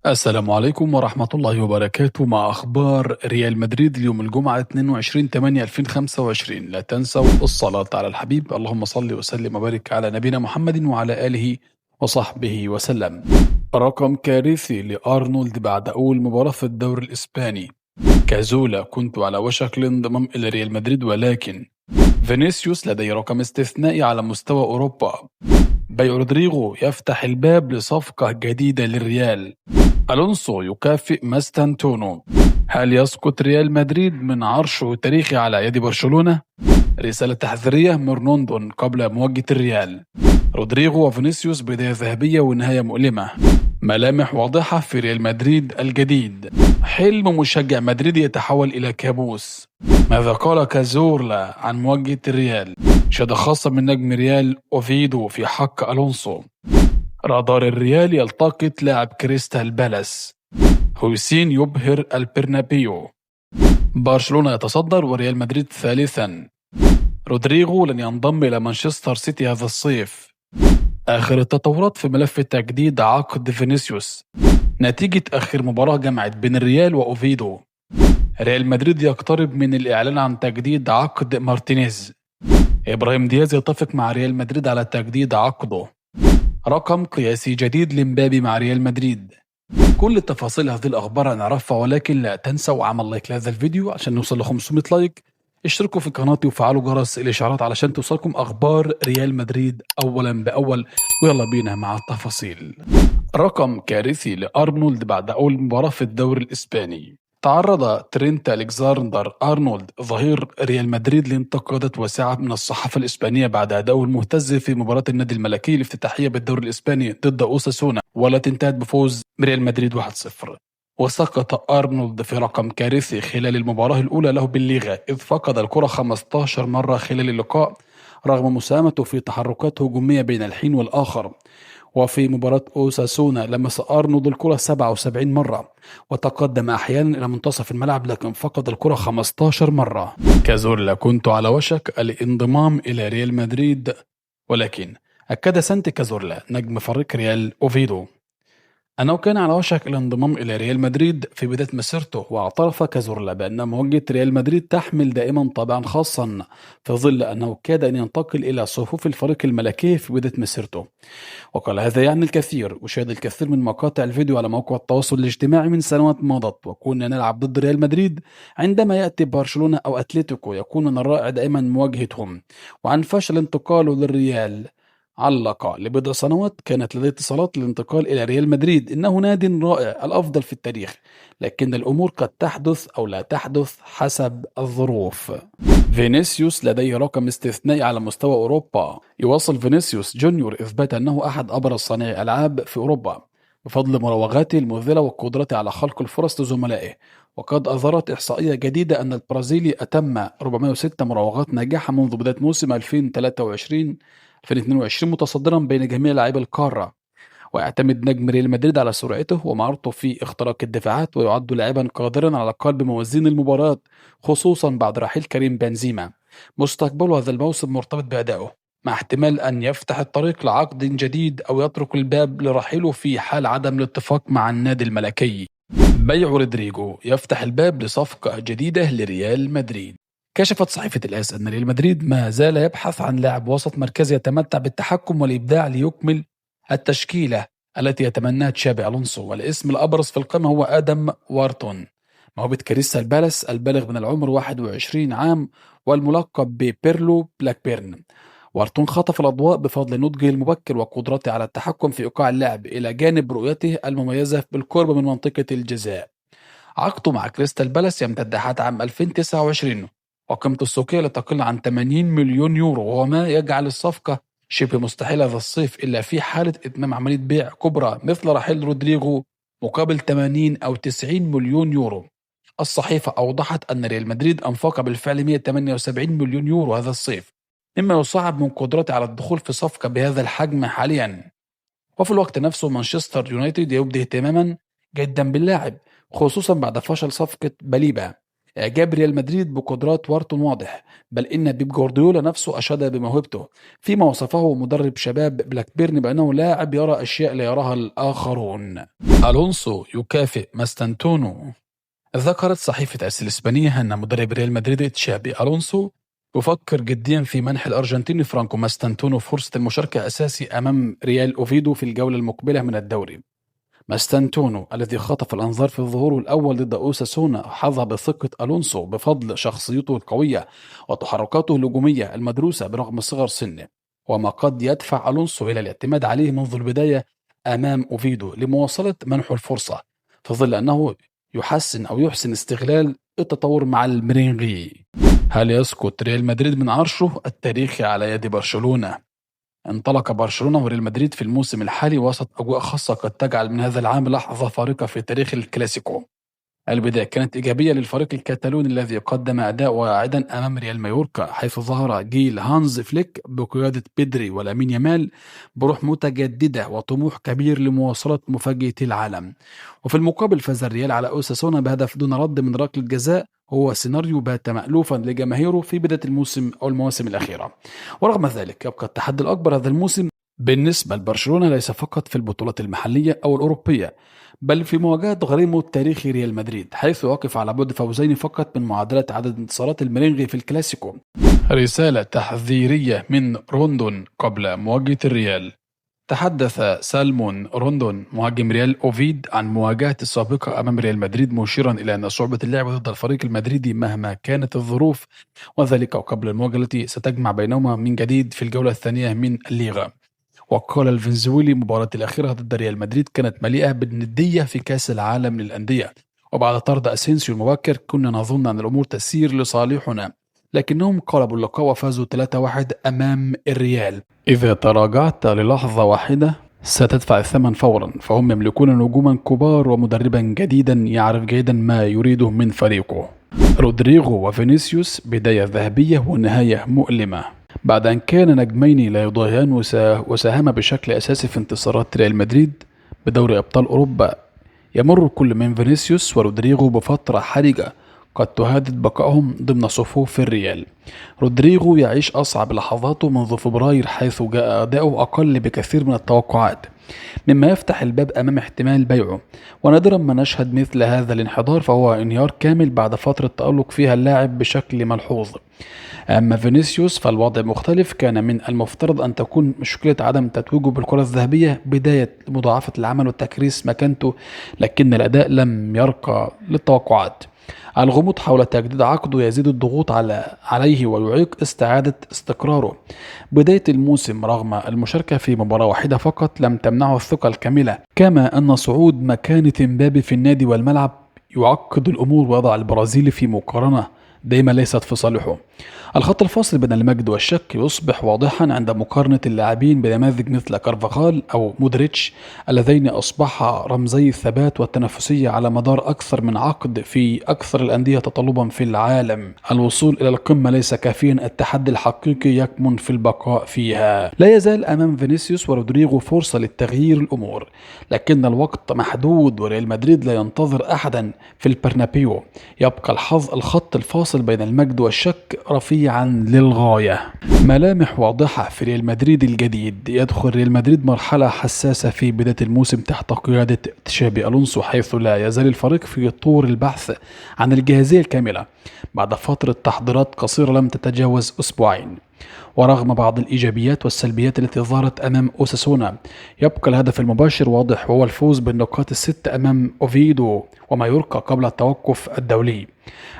السلام عليكم ورحمة الله وبركاته. مع أخبار ريال مدريد اليوم الجمعة 22/8/2025. لا تنسوا الصلاة على الحبيب، اللهم صل وسلم وبارك على نبينا محمد وعلى آله وصحبه وسلم. رقم كارثي لأرنولد بعد أول مباراة في الدوري الإسباني. كازولا: كنت على وشك الانضمام إلى ريال مدريد، ولكن فينيسيوس لديه رقم استثنائي على مستوى أوروبا. بيع رودريغو يفتح الباب لصفقة جديدة للريال. ألونسو يكافئ ماستانتونو. هل يسقط ريال مدريد من عرشه التاريخي على يد برشلونة؟ رسالة تحذيرية من روندون قبل مواجهة الريال. رودريغو وفينيسيوس: بداية ذهبية ونهاية مؤلمة. ملامح واضحة في ريال مدريد الجديد. حلم مشجع مدريد يتحول إلى كابوس. ماذا قال كازورلا عن مواجهة الريال؟ شهادة خاصة من نجم ريال أوفيدو في حق ألونسو. رادار الريال يلتقط لاعب كريستال بالاس. هوسين يبهر البرنابيو. برشلونة يتصدر وريال مدريد ثالثا. رودريغو لن ينضم إلى مانشستر سيتي هذا الصيف. آخر التطورات في ملف تجديد عقد فينيسيوس. نتيجة آخر مباراة جمعت بين الريال وأوفيدو. ريال مدريد يقترب من الإعلان عن تجديد عقد مارتينيز. إبراهيم دياز يتفق مع ريال مدريد على تجديد عقده. رقم قياسي جديد لمبابي مع ريال مدريد. كل تفاصيل هذه الأخبار هنعرفها، ولكن لا تنسوا عمل لايك لهذا الفيديو عشان نوصل ل 500 لايك. اشتركوا في قناتي وفعلوا جرس الإشعارات علشان توصلكم أخبار ريال مدريد أولا بأول. ويلا بينا مع التفاصيل. رقم كارثي لأرنولد بعد أول مباراة في الدوري الإسباني. تعرض ترينت ألكساندر أرنولد ظهير ريال مدريد لانتقادات واسعة من الصحافة الإسبانية بعد أداؤه المهتز في مباراة النادي الملكي الافتتاحية بالدوري الإسباني ضد أوساسونا، والتي انتهت بفوز ريال مدريد 1-0. وسقط أرنولد في رقم كارثي خلال المباراة الأولى له بالليغا، إذ فقد الكرة 15 مرة خلال اللقاء رغم مساهمته في تحركات هجومية بين الحين والآخر. وفي مباراة أوساسونا لمس أرنولد الكرة 77 مرة، وتقدم أحيانا إلى منتصف الملعب لكن فقد الكرة 15 مرة. كازورلا: كنت على وشك الانضمام إلى ريال مدريد، ولكن أكد سانتي كازورلا نجم فريق ريال أوفيدو أنه كان على وشك الانضمام إلى ريال مدريد في بداية مسيرته. واعترف كازورلا بأن مواجهة ريال مدريد تحمل دائما طابعا خاصا، في ظل أنه كاد أن ينتقل إلى صفوف الفريق الملكي في بداية مسيرته. وقال هذا يعني الكثير. وشاهد الكثير من مقاطع الفيديو على مواقع التواصل الاجتماعي من سنوات مضت، وكنا نلعب ضد ريال مدريد عندما يأتي برشلونة أو أتلتيكو، يكون من الرائع دائما مواجهتهم. وعن فشل انتقاله للريال علق: لبضع سنوات كانت لدي اتصالات للانتقال إلى ريال مدريد، إنه ناد رائع الأفضل في التاريخ، لكن الأمور قد تحدث أو لا تحدث حسب الظروف. فينيسيوس لديه رقم استثنائي على مستوى أوروبا. يواصل فينيسيوس جونيور إثبات أنه أحد أبرز صانعي الألعاب في أوروبا بفضل مراوغاته المذهلة وقدرته على خلق الفرص لزملائه. وقد أظهرت إحصائية جديدة أن البرازيلي أتم 406 مراوغات ناجحة منذ بداية موسم 2023-2022، متصدرا بين جميع لاعبي القارة. ويعتمد نجم ريال مدريد على سرعته ومهارته في اختراق الدفاعات، ويعد لاعبا قادرا على قلب موازين المباراة خصوصا بعد رحيل كريم بنزيما. مستقبله هذا الموسم مرتبط بأدائه، مع احتمال أن يفتح الطريق لعقد جديد أو يترك الباب لرحيله في حال عدم الاتفاق مع النادي الملكي. بيع رودريغو يفتح الباب لصفقة جديدة لريال مدريد. كشفت صحيفة الآس أن ريال مدريد ما زال يبحث عن لاعب وسط مركزي يتمتع بالتحكم والإبداع ليكمل التشكيلة التي يتمناها تشابي ألونسو. والاسم الأبرز في القائمة هو آدم وارتون، موهبة كريستال بالاس البالغ من العمر 21 عام والملقب ببيرلو بلاكبيرن. وارتون خطف الأضواء بفضل نضجه المبكر وقدرته على التحكم في إيقاع اللعب، إلى جانب رؤيته المميزة بالقرب من منطقة الجزاء. عقده مع كريستال بالاس يمتد حتى عام 2029، وقيمته السوقية لا تقل عن 80 مليون يورو، وهو ما يجعل الصفقة شبه مستحيلة هذا الصيف إلا في حالة إتمام عملية بيع كبرى مثل رحيل رودريغو مقابل 80 أو 90 مليون يورو. الصحيفة أوضحت أن ريال مدريد أنفق بالفعل 178 مليون يورو هذا الصيف، مما يصعب من قدرته على الدخول في صفقة بهذا الحجم حاليا. وفي الوقت نفسه مانشستر يونايتد يبدي اهتماما جدا باللاعب، خصوصا بعد فشل صفقة بليبا إعجاب ريال مدريد بقدرات وارتون واضح، بل إن بيب جوارديولا نفسه أشاد بموهبته فيما وصفه مدرب شباب بلاكبيرن بأنه لاعب يرى أشياء لا يراها الآخرون. ألونسو يكافئ ماستانتونو. ذكرت صحيفة أس الإسبانية أن مدرب ريال مدريد تشابي ألونسو يفكر جديا في منح الأرجنتيني فرانكو ماستانتونو فرصة المشاركة أساسي أمام ريال أوفيدو في الجولة المقبلة من الدوري. ماستانتونو الذي خطف الأنظار في ظهوره الأول ضد أوساسونا حظى بثقة ألونسو بفضل شخصيته القوية وتحركاته الهجومية المدروسة برغم صغر سنه، وما قد يدفع ألونسو إلى الاعتماد عليه منذ البداية أمام أوفيدو لمواصلة منحه الفرصة، في ظل أنه يحسن استغلال التطور مع المرينغي. هل يسقط ريال مدريد من عرشه التاريخي على يد برشلونة؟ انطلق برشلونة وريال مدريد في الموسم الحالي وسط أجواء خاصة قد تجعل من هذا العام لحظة فارقة في تاريخ الكلاسيكو. البداية كانت إيجابية للفريق الكتالوني الذي قدم أداء واعدا أمام ريال مايوركا، حيث ظهر جيل هانز فليك بقيادة بيدري ولامين يامال بروح متجددة وطموح كبير لمواصلة مفاجأة العالم. وفي المقابل فاز الريال على أوساسونا بهدف دون رد من ركلة جزاء، هو سيناريو بات مألوفا لجماهيره في بداية الموسم أو المواسم الأخيرة. ورغم ذلك يبقى التحدي الأكبر هذا الموسم بالنسبة لبرشلونة ليس فقط في البطولات المحلية أو الأوروبية، بل في مواجهة غريمه التاريخي ريال مدريد، حيث يقف على بعد فوزين فقط من معادلة عدد انتصارات الميرينغي في الكلاسيكو. رسالة تحذيرية من روندون قبل مواجهة الريال. تحدث سالمون روندون مهاجم ريال أوفيد عن مواجهة السابقة أمام ريال مدريد، مشيرا إلى أن صعوبة اللعب ضد الفريق المدريدي مهما كانت الظروف، وذلك قبل المواجهة التي ستجمع بينهما من جديد في الجولة الثانية من الليغا. وقال الفنزويلي مباراة الأخيرة ضد ريال مدريد كانت مليئة بالندية في كأس العالم للأندية، وبعد طرد أسينسيو المبكر كنا نظن أن الأمور تسير لصالحنا، لكنهم قلبوا اللقاء وفازوا 3-1 أمام الريال. إذا تراجعت للحظة واحدة ستدفع الثمن فورا، فهم يملكون نجوما كبار ومدربا جديدا يعرف جيدا ما يريده من فريقه. رودريغو وفينيسيوس بداية ذهبية ونهاية مؤلمة. بعد أن كان نجمين لا يضاهيان وساهما بشكل أساسي في انتصارات ريال مدريد بدوري أبطال أوروبا، يمر كل من فينيسيوس ورودريغو بفترة حرجة قد تهدد بقائهم ضمن صفوف الريال. رودريغو يعيش أصعب لحظاته منذ فبراير، حيث جاء أداؤه أقل بكثير من التوقعات، مما يفتح الباب أمام احتمال بيعه، ونادرا ما نشهد مثل هذا الانحدار، فهو انهيار كامل بعد فترة تألق فيها اللاعب بشكل ملحوظ. أما فينيسيوس فالوضع مختلف، كان من المفترض أن تكون مشكلة عدم تتويجه بالكرة الذهبية بداية مضاعفة العمل وتكريس مكانته، لكن الأداء لم يرقى للتوقعات. الغموض حول تجديد عقده يزيد الضغوط عليه ويعيق استعادة استقراره. بداية الموسم رغم المشاركة في مباراة واحدة فقط لم تمنعه الثقة الكاملة، كما أن صعود مكانة مبابي في النادي والملعب يعقد الأمور ويضع البرازيلي في مقارنة دائما ليست في صالحه. الخط الفاصل بين المجد والشك يصبح واضحا عند مقارنة اللاعبين بنماذج مثل كارفاخال أو مودريتش، اللذين أصبحا رمزي الثبات والتنافسية على مدار أكثر من عقد في أكثر الأندية تطلبا في العالم. الوصول إلى القمة ليس كافيا، التحدي الحقيقي يكمن في البقاء فيها. لا يزال أمام فينيسيوس ورودريغو فرصة للتغيير الأمور، لكن الوقت محدود وريال مدريد لا ينتظر أحدا في البرنابيو. يبقى الخط الفاصل بين المجد والشك رفيعا للغاية. ملامح واضحة في ريال مدريد الجديد. يدخل ريال مدريد مرحلة حساسة في بداية الموسم تحت قيادة تشابي ألونسو، حيث لا يزال الفريق في طور البحث عن الجاهزية الكاملة بعد فترة تحضيرات قصيرة لم تتجاوز أسبوعين. ورغم بعض الإيجابيات والسلبيات التي ظهرت أمام أوساسونا، يبقى الهدف المباشر واضح، وهو الفوز بالنقاط الست أمام أوفيدو ومايوركا قبل التوقف الدولي.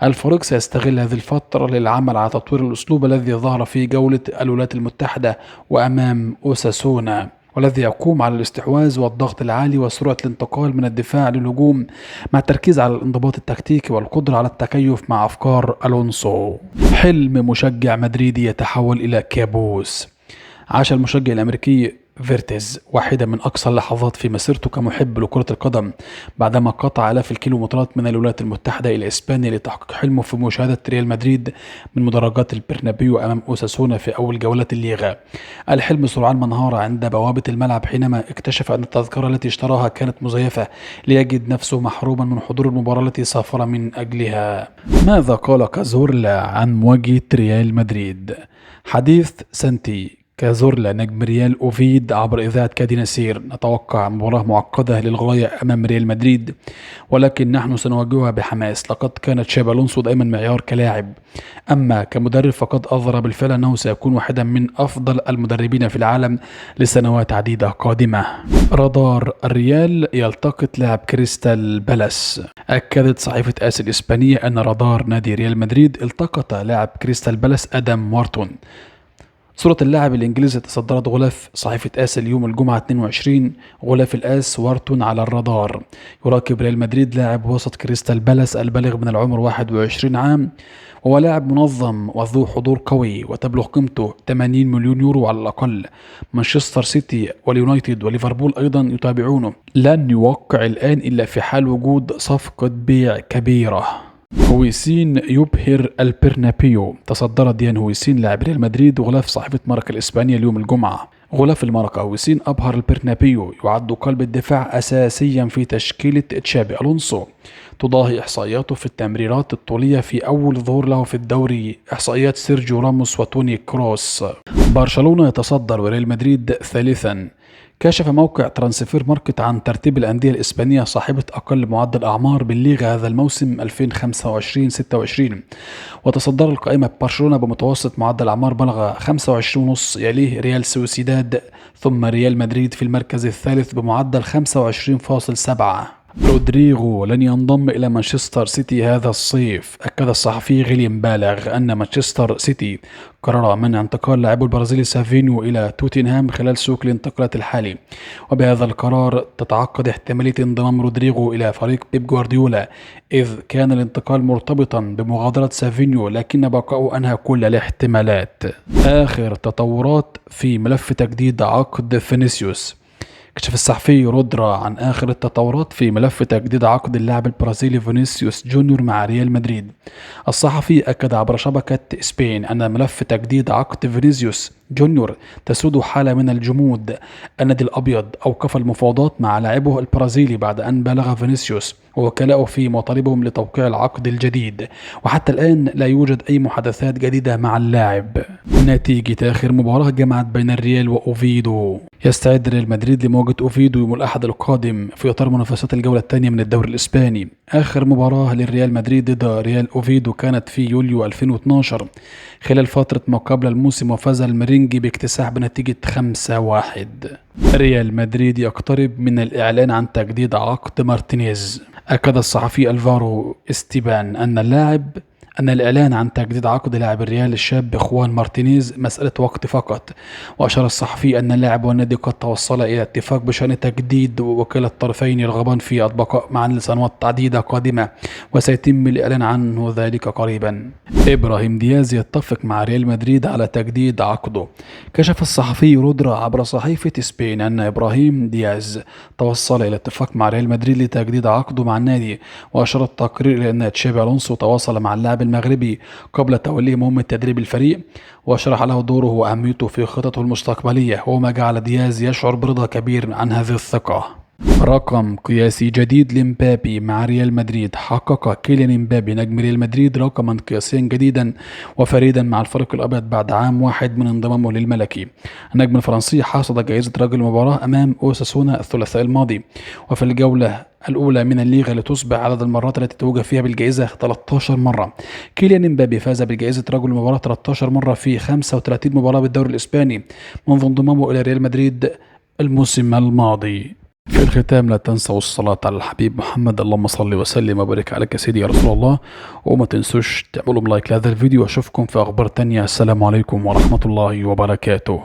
الفريق سيستغل هذه الفترة للعمل على تطوير الأسلوب الذي ظهر في جولة الولايات المتحدة وأمام أوساسونا، والذي يقوم على الاستحواذ والضغط العالي وسرعة الانتقال من الدفاع للهجوم، مع التركيز على الانضباط التكتيكي والقدرة على التكيف مع أفكار ألونسو. حلم مشجع مدريدي يتحول إلى كابوس. عاش المشجع الأمريكي فيرتيز، واحدة من أقصى اللحظات في مسيرته كمحب لكرة القدم بعدما قطع آلاف الكيلومترات من الولايات المتحدة إلى إسبانيا لتحقيق حلمه في مشاهدة ريال مدريد من مدرجات البرنابيو أمام أوساسونا في أول جولات الليغا. الحلم سرعان ما انهار عند بوابة الملعب حينما اكتشف أن التذكرة التي اشتراها كانت مزيفة، ليجد نفسه محروما من حضور المباراة التي سافر من أجلها. ماذا قال كازورلا عن مواجهة ريال مدريد؟ حديث سانتي كازورلا نجم ريال أوفيد عبر إذاعة كادينا سير: نتوقع مباراة معقدة للغاية أمام ريال مدريد، ولكن نحن سنواجهها بحماس. لقد كان تشابي ألونسو دائما معيار كلاعب، أما كمدرب فقد أظهر بالفعل أنه سيكون واحدا من أفضل المدربين في العالم لسنوات عديدة قادمة. رادار الريال يلتقط لاعب كريستال بالاس. أكدت صحيفة آس الإسبانية أن رادار نادي ريال مدريد التقط لاعب كريستال بالاس آدم وارتون. صورة اللاعب الإنجليزي تصدرت غلاف صحيفة آس اليوم الجمعة 22. غلاف الآس وارتون على الرادار. يراقب ريال مدريد لاعب وسط كريستال بالاس البالغ من العمر 21 عام، وهو لاعب منظم وذو حضور قوي وتبلغ قيمته 80 مليون يورو على الأقل. مانشستر سيتي واليونايتد وليفربول أيضا يتابعونه. لن يوقع الآن إلا في حال وجود صفقة بيع كبيرة. هويسين يبهر البرنابيو. تصدر ديان هويسين لاعب ريال مدريد غلاف صحيفة ماركا الإسبانية اليوم الجمعة. غلاف الماركا: هويسين أبهر البرنابيو، يعد قلب الدفاع أساسيا في تشكيلة تشابي ألونسو. تضاهي إحصائياته في التمريرات الطولية في أول ظهور له في الدوري إحصائيات سيرجيو راموس وتوني كروس. برشلونة يتصدر وريال مدريد ثالثا. كشف موقع ترانسفير ماركت عن ترتيب الأندية الإسبانية صاحبة أقل معدل أعمار بالليغا هذا الموسم 2025-26، وتصدر القائمة برشلونة بمتوسط معدل أعمار بلغ 25.5، يليه ريال سوسيداد ثم ريال مدريد في المركز الثالث بمعدل 25.7. رودريغو لن ينضم إلى مانشستر سيتي هذا الصيف. أكد الصحفي غيليام بالغ أن مانشستر سيتي قرر منع انتقال لاعبه البرازيلي سافينيو إلى توتنهام خلال سوق الانتقالات الحالي، وبهذا القرار تتعقد احتمالية انضمام رودريغو إلى فريق بيب جوارديولا، إذ كان الانتقال مرتبطا بمغادرة سافينيو لكن بقاؤه أنهى كل الاحتمالات. آخر تطورات في ملف تجديد عقد فينيسيوس. كشف الصحفي رودرا عن آخر التطورات في ملف تجديد عقد اللاعب البرازيلي فينيسيوس جونيور مع ريال مدريد. الصحفي أكد عبر شبكة سبين أن ملف تجديد عقد فينيسيوس جونيور تسود حالة من الجمود. النادي الأبيض أوقف المفاوضات مع لاعبه البرازيلي بعد أن بالغ فينيسيوس ووكلاءه في مطالبهم لتوقيع العقد الجديد، وحتى الآن لا يوجد أي محادثات جديدة مع اللاعب. نتيجة آخر مباراة جمعت بين الريال وأوفيدو. يستعد ريال مدريد لمواجهة أوفيدو يوم الأحد القادم في إطار منافسات الجولة الثانية من الدوري الإسباني. آخر مباراة للريال مدريد ضد ريال أوفيدو كانت في يوليو 2012 خلال فترة ما قبل الموسم، وفاز المرينجي باكتساح بنتيجة 5-1. ريال مدريد يقترب من الإعلان عن تجديد عقد مارتينيز. أكد الصحفي ألفارو استيبان أن الإعلان عن تجديد عقد لاعب الريال الشاب خوان مارتينيز مسألة وقت فقط، وأشار الصحفي أن اللاعب والنادي قد توصل إلى اتفاق بشأن تجديد، وكلا الطرفين يرغبان في البقاء معا لسنوات عديدة قادمة، وسيتم الإعلان عنه ذلك قريبا. إبراهيم دياز يتفق مع ريال مدريد على تجديد عقده. كشف الصحفي رودرا عبر صحيفة سبين أن إبراهيم دياز توصل إلى اتفاق مع ريال مدريد لتجديد عقده مع النادي، وأشار التقرير إلى أن تشابي ألونسو تواصل مع اللاعب المغربي قبل توليه مهمة تدريب الفريق، وشرح له دوره وأهميته في خططه المستقبلية، وما جعل دياز يشعر برضا كبير عن هذه الثقة. رقم قياسي جديد لمبابي مع ريال مدريد. حقق كيليان مبابي نجم ريال مدريد رقما قياسيا جديدا وفريدا مع الفريق الأبيض بعد عام واحد من انضمامه للملكي. النجم الفرنسي حصد جائزة رجل المباراة أمام أوساسونا الثلاثاء الماضي، وفي الجولة الأولى من الليغا لتصبح عدد المرات التي توج فيها بالجائزة 13 مرة. كيليان مبابي فاز بجائزة رجل المباراة 13 مرة في 35 مباراة بالدوري الإسباني منذ انضمامه إلى ريال مدريد الموسم الماضي. في الختام لا تنسوا الصلاة على الحبيب محمد، اللهم صل وسلم وبارك عليك سيدي يا رسول الله، وما تنسوش تعملوا لايك لهذا الفيديو، واشوفكم في أخبار تانية. السلام عليكم ورحمة الله وبركاته.